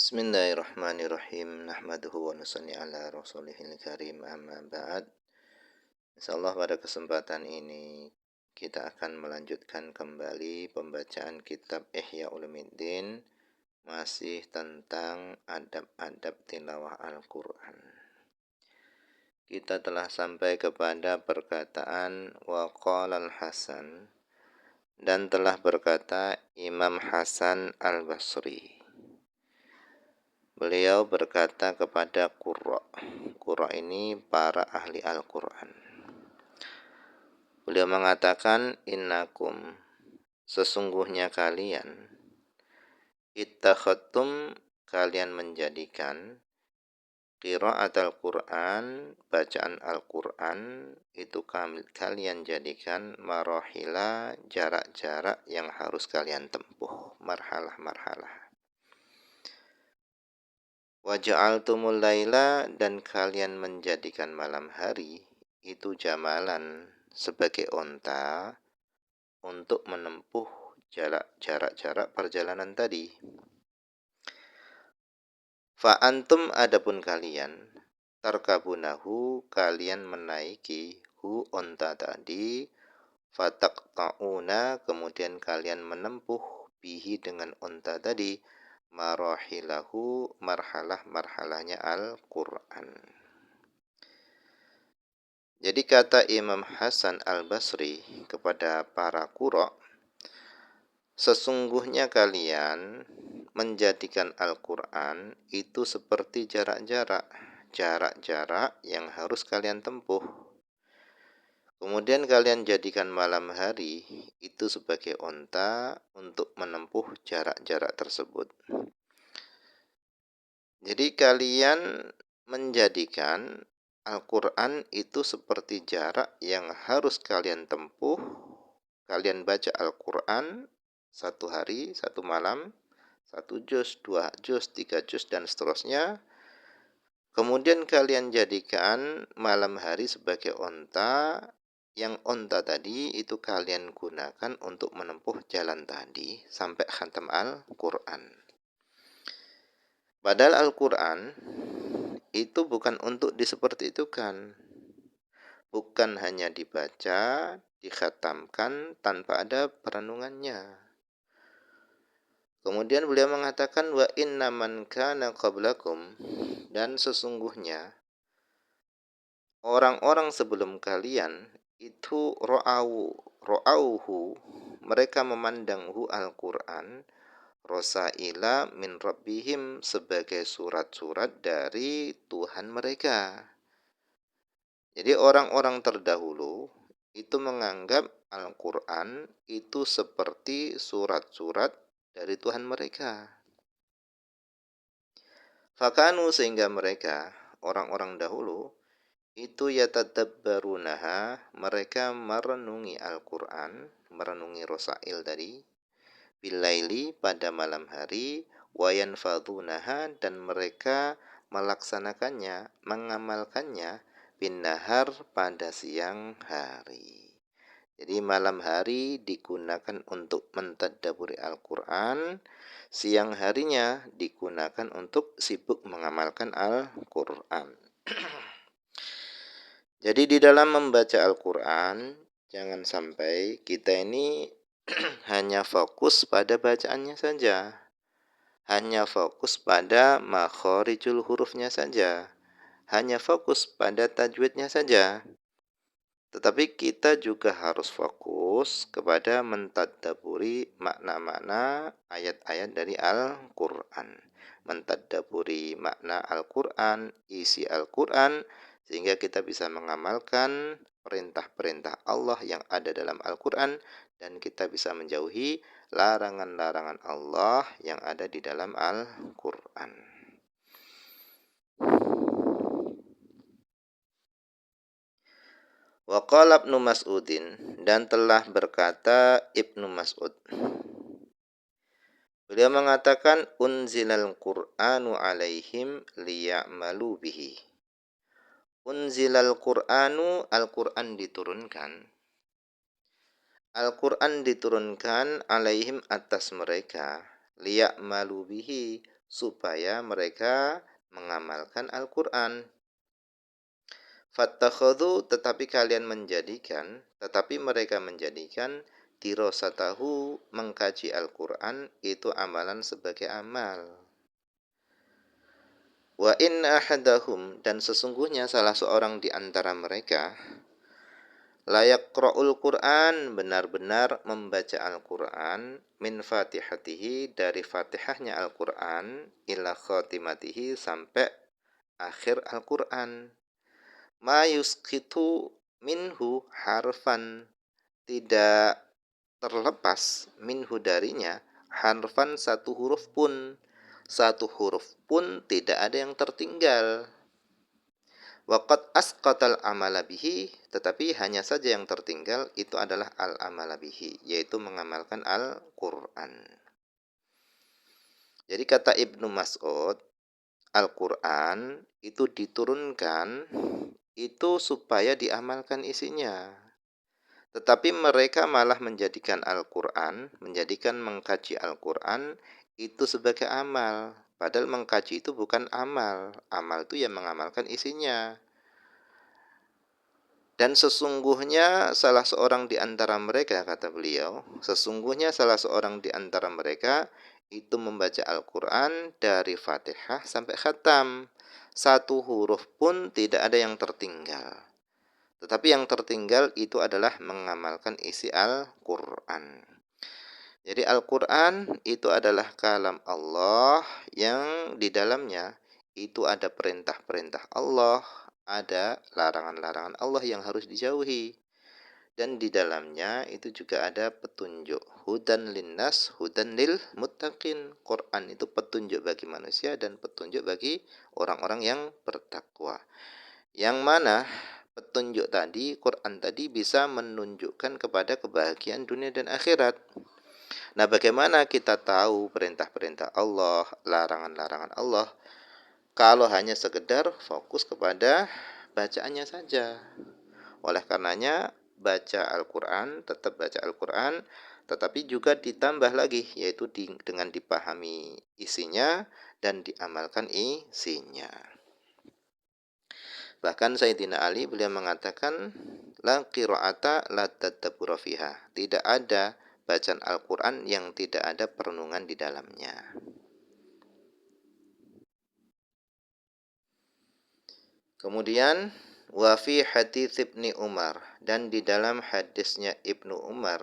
Bismillahirrahmanirrahim. Nahmaduhu wa nusalli ala rasulihil karim, amma ba'd. Insyaallah pada kesempatan ini kita akan melanjutkan kembali pembacaan kitab Ihya Ulumuddin, masih tentang adab-adab tilawah Al-Qur'an. Kita telah sampai kepada perkataan wa qala al-Hasan, dan telah berkata Imam Hasan Al-Basri. Beliau berkata kepada qurra. Qurra ini para ahli Al-Qur'an. Beliau mengatakan, innakum, sesungguhnya kalian, ittakhadtum, kalian menjadikan, qira'at Al-Qur'an, bacaan Al-Qur'an, itu kalian jadikan marahila, jarak-jarak yang harus kalian tempuh, marhalah-marhalah. Waja'altumul laila, dan kalian menjadikan malam hari itu jamalan, sebagai onta untuk menempuh jarak-jarak perjalanan tadi. Fa antum, adapun kalian, tarkabunahu, kalian menaiki hu, onta tadi, fataqta'una, kemudian kalian menempuh bihi, dengan onta tadi, marahilahu, marhalah-marhalahnya Al-Qur'an. Jadi kata Imam Hasan Al-Basri kepada para qurra, sesungguhnya kalian menjadikan Al-Qur'an itu seperti jarak-jarak yang harus kalian tempuh. Kemudian kalian jadikan malam hari itu sebagai onta untuk menempuh jarak-jarak tersebut. Jadi kalian menjadikan Al-Qur'an itu seperti jarak yang harus kalian tempuh. Kalian baca Al-Qur'an 1 hari, 1 malam, 1 juz, 2 juz, 3 juz, dan seterusnya. Kemudian kalian jadikan malam hari sebagai onta, yang onta tadi itu kalian gunakan untuk menempuh jalan tadi sampai khatam Al-Qur'an. Padahal Al-Qur'an itu bukan untuk seperti itu kan. Bukan hanya dibaca, dikhatamkan tanpa ada perenungannya. Kemudian beliau mengatakan wa inna man kana qablakum, dan sesungguhnya orang-orang sebelum kalian itu ra'auhu, mereka memandanghu Al-Qur'an, rosaila min rabbihim, sebagai surat-surat dari Tuhan mereka. Jadi orang-orang terdahulu itu menganggap Al-Qur'an itu seperti surat-surat dari Tuhan mereka. Fakanu, sehingga mereka, orang-orang dahulu, itu yatadabbarunaha, mereka merenungi Al-Qur'an, merenungi rosail tadi, bilaili, pada malam hari, wayanfadhunaha, dan mereka melaksanakannya, mengamalkannya, bin nahar, pada siang hari. Jadi malam hari digunakan untuk mentadabburi Al-Qur'an, siang harinya digunakan untuk sibuk mengamalkan Al-Qur'an. Jadi di dalam membaca Al-Qur'an, jangan sampai kita ini hanya fokus pada bacaannya saja, hanya fokus pada makhorijul hurufnya saja, hanya fokus pada tajwidnya saja. Tetapi kita juga harus fokus kepada mentadabburi makna-makna ayat-ayat dari Al-Qur'an, mentadabburi makna Al-Qur'an, isi Al-Qur'an, sehingga kita bisa mengamalkan perintah-perintah Allah yang ada dalam Al-Qur'an, dan kita bisa menjauhi larangan-larangan Allah yang ada di dalam Al-Qur'an. Wa qala Ibnu Mas'udin, dan telah berkata Ibnu Mas'ud. Beliau mengatakan unzilal Qur'anu alaihim liya'malu bihi. Unzilal Qur'anu, Al-Qur'an diturunkan. Al-Qur'an diturunkan alaihim, atas mereka, liya'malu bihi, supaya mereka mengamalkan Al-Qur'an. Fattakhadhu tetapi mereka menjadikan dirosatahu mengkaji Al-Qur'an itu amalan sebagai amal. Wa in ahadahum dan sesungguhnya salah seorang di antara mereka layak yaqra'ul Qur'an benar-benar membaca Al-Qur'an min fatihatihi dari fatihahnya Al-Qur'an ila khatimatihi sampai akhir Al-Qur'an. Ma yusqitu minhu harfan tidak terlepas minhu darinya harfan satu huruf pun tidak ada yang tertinggal. Waqad asqatal amala bihi tetapi hanya saja yang tertinggal itu adalah al amala bihi yaitu mengamalkan Al-Qur'an. Jadi kata Ibnu Mas'ud, Al-Qur'an itu diturunkan itu supaya diamalkan isinya. Tetapi mereka malah menjadikan Al-Qur'an, menjadikan mengkaji Al-Qur'an itu sebagai amal. Padahal mengkaji itu bukan amal. Amal itu yang mengamalkan isinya. Dan sesungguhnya salah seorang di antara mereka, kata beliau, sesungguhnya salah seorang di antara mereka itu membaca Al-Quran dari Fatihah sampai khatam. Satu huruf pun tidak ada yang tertinggal. Tetapi yang tertinggal itu adalah mengamalkan isi Al-Quran. Jadi Al-Quran itu adalah kalam Allah yang di dalamnya itu ada perintah-perintah Allah, ada larangan-larangan Allah yang harus dijauhi. Dan di dalamnya itu juga ada petunjuk. Hudan linnas, hudan lil muttaqin. Quran itu petunjuk bagi manusia dan petunjuk bagi orang-orang yang bertakwa. Yang mana petunjuk tadi, Quran tadi bisa menunjukkan kepada kebahagiaan dunia dan akhirat. Nah, bagaimana kita tahu perintah-perintah Allah, larangan-larangan Allah, kalau hanya sekedar fokus kepada bacaannya saja. Oleh karenanya, baca Al-Quran, tetap baca Al-Quran, tetapi juga ditambah lagi, yaitu dengan dipahami isinya dan diamalkan isinya. Bahkan Sayyidina Ali beliau mengatakan, la qira'ata la tadabbura fiha. Tidak ada bacaan Al-Quran yang tidak ada perenungan di dalamnya. Kemudian wa fi hadits Ibnu Umar dan di dalam hadisnya Ibnu Umar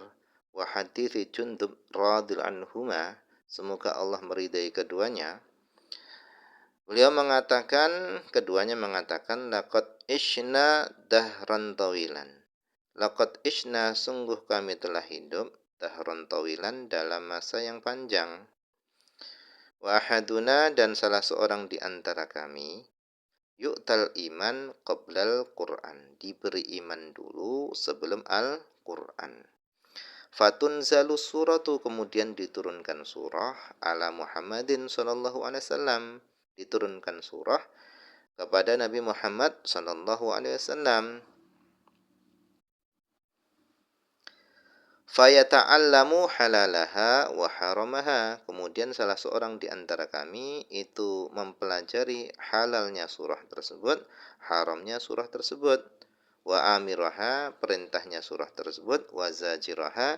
wa hadits Jundub radhiyallahu anhuma semoga Allah meridai keduanya. Keduanya mengatakan laqad ishna dahran tawilan. Laqad ishna sungguh kami telah hidup dahran tawilan dalam masa yang panjang. Wa ahaduna dan salah seorang di antara kami yu'tal iman qoblal Qur'an. Diberi iman dulu sebelum Al-Qur'an. Fatunzalu suratu kemudian diturunkan surah ala Muhammadin sallallahu alaihi wasallam. Diturunkan surah kepada Nabi Muhammad sallallahu alaihi wasallam. Fayata'allamu halalaha wa haramaha. Kemudian salah seorang di antara kami itu mempelajari halalnya surah tersebut, haramnya surah tersebut, wa amiraha, perintahnya surah tersebut, wa zajiraha,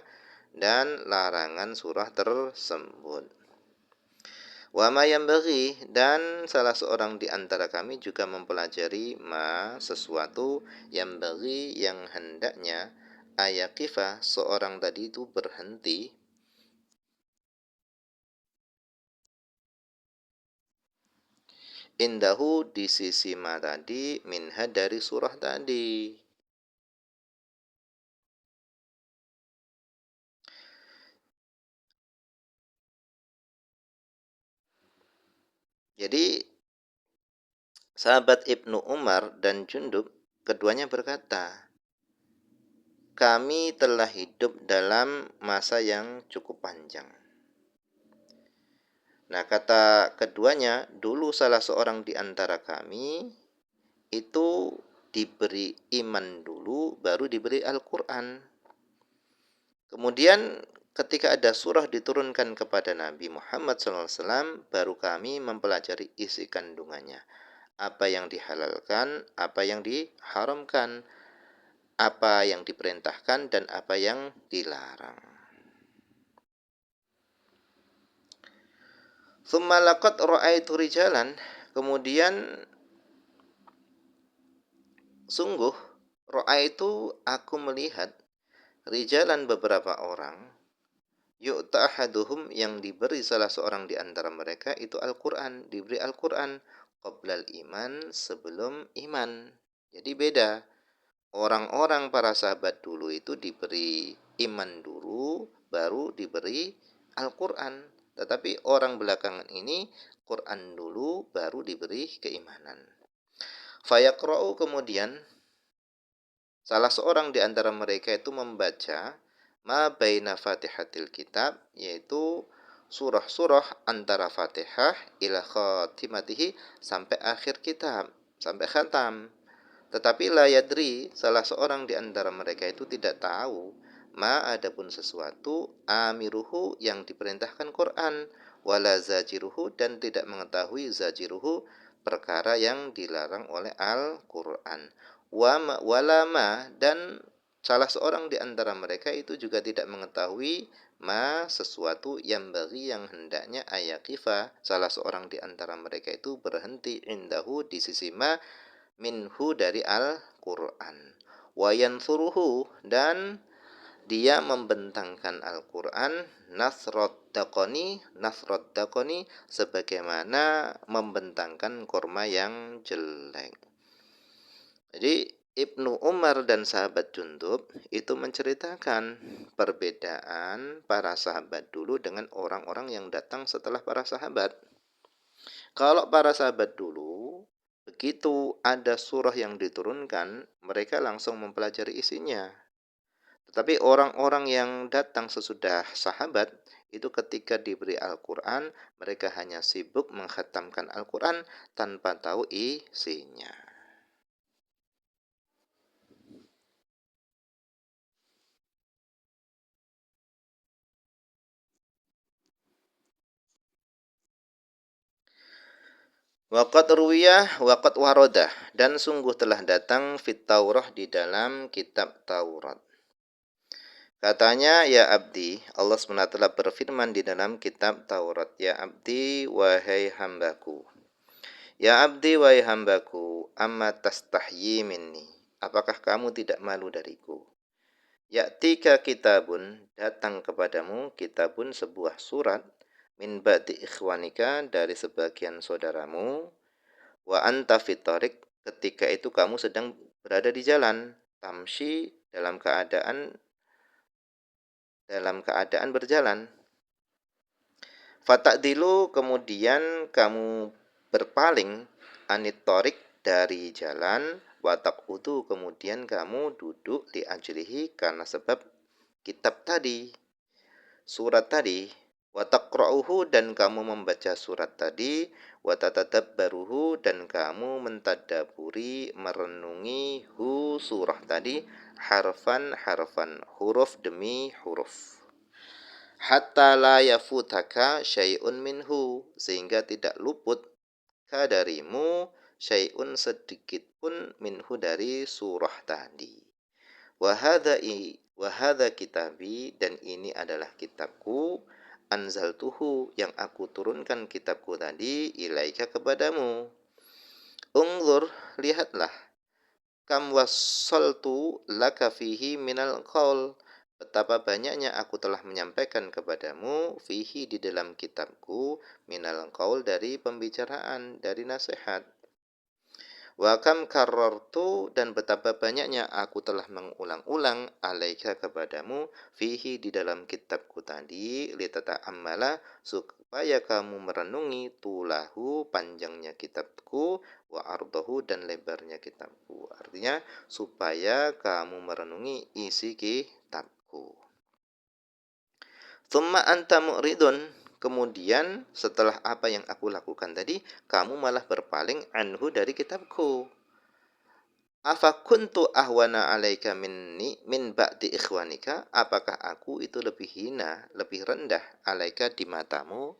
dan larangan surah tersebut. Wa ma yanbaghi dan salah seorang di antara kami juga mempelajari sesuatu yang bagi yang hendaknya ayakifa seorang tadi itu berhenti indahu di sisi ma tadi minha dari surah tadi. Jadi sahabat Ibnu Umar dan Jundub keduanya berkata, kami telah hidup dalam masa yang cukup panjang. Nah, kata keduanya, dulu salah seorang di antara kami itu diberi iman dulu, baru diberi Al-Quran. Kemudian ketika ada surah diturunkan kepada Nabi Muhammad SAW, baru kami mempelajari isi kandungannya. Apa yang dihalalkan, apa yang diharamkan, apa yang diperintahkan, dan apa yang dilarang. Tsumma laqad ra'aitu rijalan, kemudian sungguh ra'aitu aku melihat rijalan beberapa orang, yu'ta ahaduhum yang diberi salah seorang di antara mereka itu Al-Qur'an, diberi Al-Qur'an qoblal iman, sebelum iman. Jadi beda. Orang-orang para sahabat dulu itu diberi iman dulu, baru diberi Al-Qur'an. Tetapi orang belakangan ini Quran dulu, baru diberi keimanan. Fayaqra'u, kemudian salah seorang di antara mereka itu membaca ma baina fatihatil kitab, yaitu surah-surah antara Fatihah ila khatimatihi, sampai akhir kitab, sampai khatam. Tetapi la yadri, salah seorang di antara mereka itu tidak tahu ma, adapun sesuatu, amiruhu yang diperintahkan Quran, wala zajiruhu, dan tidak mengetahui zajiruhu, perkara yang dilarang oleh Al-Quran. Walama, dan salah seorang di antara mereka itu juga tidak mengetahui ma, sesuatu yang bagi yang hendaknya ayakifa, salah seorang di antara mereka itu berhenti indahu, di sisi ma, minhu, dari Al-Quran. Wa yansuruhu, dan dia membentangkan Al-Quran nasrod dakoni, sebagaimana membentangkan korma yang jelek. Jadi Ibnu Umar dan sahabat Jundub itu menceritakan perbedaan para sahabat dulu dengan orang-orang yang datang setelah para sahabat. Kalau para sahabat dulu, begitu ada surah yang diturunkan, mereka langsung mempelajari isinya. Tetapi orang-orang yang datang sesudah sahabat, itu ketika diberi Al-Quran, mereka hanya sibuk menghatamkan Al-Quran tanpa tahu isinya. Waqad ruwiyah waqad warodah, dan sungguh telah datang fit Taurah, di dalam kitab Taurat. Katanya, ya abdi, Allah SWT berfirman di dalam kitab Taurat, ya abdi, wahai hambaku. Ya abdi, wahai hambaku, amma tastahyi minni, apakah kamu tidak malu dariku? Ya'tika kitabun, datang kepadamu kitabun, sebuah surat, min ba'di ikhwanika, dari sebagian saudaramu, wa anta fitarik, ketika itu kamu sedang berada di jalan, tamshi, dalam keadaan berjalan. Fata'dilu, kemudian kamu berpaling, anitorik, dari jalan, watakudu, kemudian kamu duduk, di ajlihi, karena sebab kitab tadi, surat tadi, wataqra'uhu, dan kamu membaca surat tadi, watatadabbaruhu, dan kamu mentadaburi, merenungi hu, surah tadi, harfan huruf demi huruf. Hatta la yafutaka syai'un minhu, sehingga tidak luput darimu syai'un, sedikit pun, minhu, dari surah tadi. Wahada kitabi, dan ini adalah kitabku, anzaltuhu, yang aku turunkan kitabku tadi, ilaika, kepadamu. Ungzur, lihatlah, kam wassaltu laka fihi minal qaul, betapa banyaknya aku telah menyampaikan kepadamu, fihi, di dalam kitabku, minal qaul, dari pembicaraan, dari nasihat. Wa kam karartu, dan betapa banyaknya aku telah mengulang-ulang, alaika, kepadamu, fihi, di dalam kitabku tadi, litata'ammala, supaya kamu merenungi, tulahu, panjangnya kitabku, wa ardahu, dan lebarnya kitabku. Artinya supaya kamu merenungi isi kitabku. Tsumma anta mu'ridun, kemudian setelah apa yang aku lakukan tadi, kamu malah berpaling, anhu, dari kitabku. Afa kuntu ahwana 'alaika minni min ba'di ikhwanika? Apakah aku itu lebih hina, lebih rendah 'alaika di matamu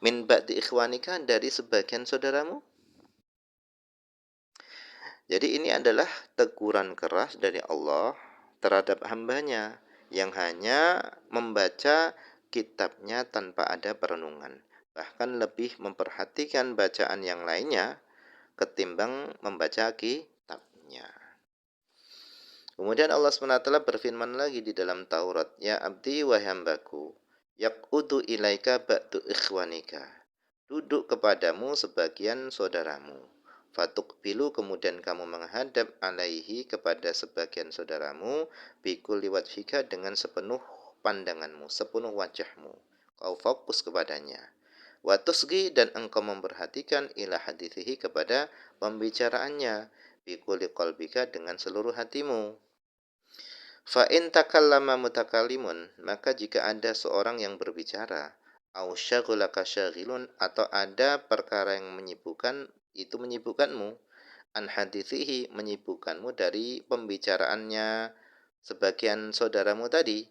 min ba'di ikhwanika dari sebagian saudaramu? Jadi ini adalah teguran keras dari Allah terhadap hambanya yang hanya membaca kitabnya tanpa ada perenungan. Bahkan lebih memperhatikan bacaan yang lainnya ketimbang membaca kitabnya. Kemudian Allah SWT berfirman lagi di dalam Taurat, Ya abdi wahai hambaku, yaqudu ilaika ba'du ikhwanika. Duduk kepadamu sebagian saudaramu. Fatukbilu kemudian kamu menghadap alaihi kepada sebagian saudaramu bikul liwat fika dengan sepenuh pandanganmu, sepenuh wajahmu. Kau fokus kepadanya. Watusgi dan engkau memperhatikan ila hadithihi kepada pembicaraannya bikuli qalbika dengan seluruh hatimu. Fa in takallama mutakalimun, maka jika ada seorang yang berbicara, au syaghlaka syaghilun, atau ada perkara yang menyibukkanmu, an hadithihi, menyibukkanmu dari pembicaraannya sebagian saudaramu tadi,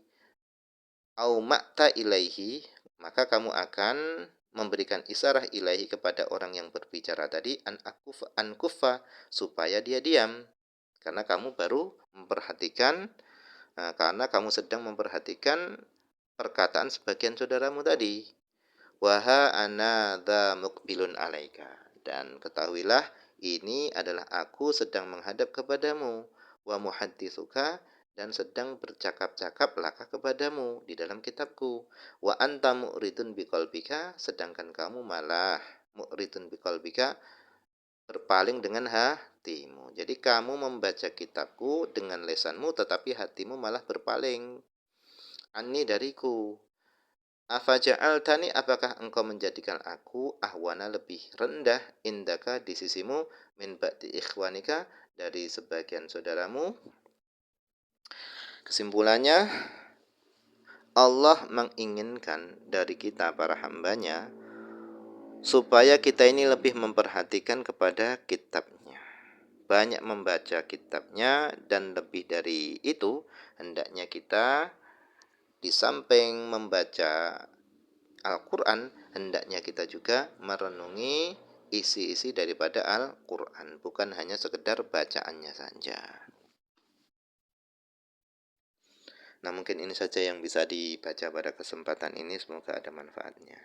au ma'ta ilaihi, maka kamu akan memberikan isyarah ilaihi kepada orang yang berbicara tadi an kufa supaya dia diam karena kamu baru memperhatikan. Nah, karena kamu sedang memperhatikan perkataan sebagian saudaramu tadi. Waha ana dha muqbilun alaika. Dan ketahuilah ini adalah aku sedang menghadap kepadamu. Wa muhadditsuka dan sedang bercakap-cakap laka kepadamu di dalam kitabku. Wa anta mu'ridun biqalbika, sedangkan kamu malah mu'ridun biqalbika, berpaling dengan hatimu. Jadi kamu membaca kitabku dengan lesanmu tetapi hatimu malah berpaling anni dariku. Afaja'altani, apakah engkau menjadikan aku ahwana lebih rendah indaka di sisimu min ba'di ikhwanika dari sebagian saudaramu? Kesimpulannya, Allah menginginkan dari kita para hambanya supaya kita ini lebih memperhatikan kepada kitabnya, banyak membaca kitabnya, dan lebih dari itu hendaknya kita di samping membaca Al-Quran, hendaknya kita juga merenungi isi-isi daripada Al-Quran, bukan hanya sekedar bacaannya saja. Nah, mungkin ini saja yang bisa dibaca pada kesempatan ini, semoga ada manfaatnya.